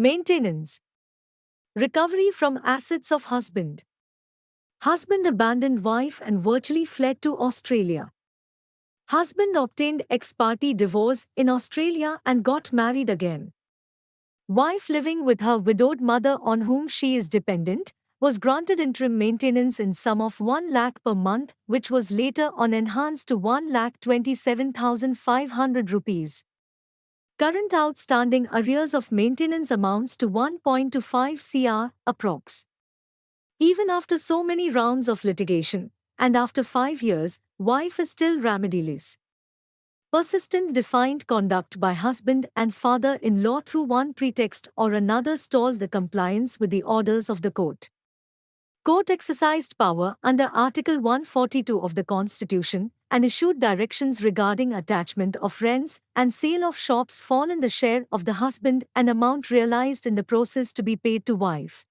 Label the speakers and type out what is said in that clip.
Speaker 1: Maintenance. Recovery from assets of husband. Husband abandoned wife and virtually fled to Australia. Husband obtained ex-parte divorce in Australia and got married again. Wife living with her widowed mother on whom she is dependent was granted interim maintenance in sum of 1 lakh per month, which was later on enhanced to 1,27,500 rupees. Current outstanding arrears of maintenance amounts to 1.25 Cr. approx. Even after so many rounds of litigation, and after 5 years, wife is still remediless. Persistent defiant conduct by husband and father-in-law through one pretext or another stalled the compliance with the orders of the court. Court exercised power under Article 142 of the Constitution and issued directions regarding attachment of rents and sale of shops fall in the share of the husband and amount realized in the process to be paid to wife.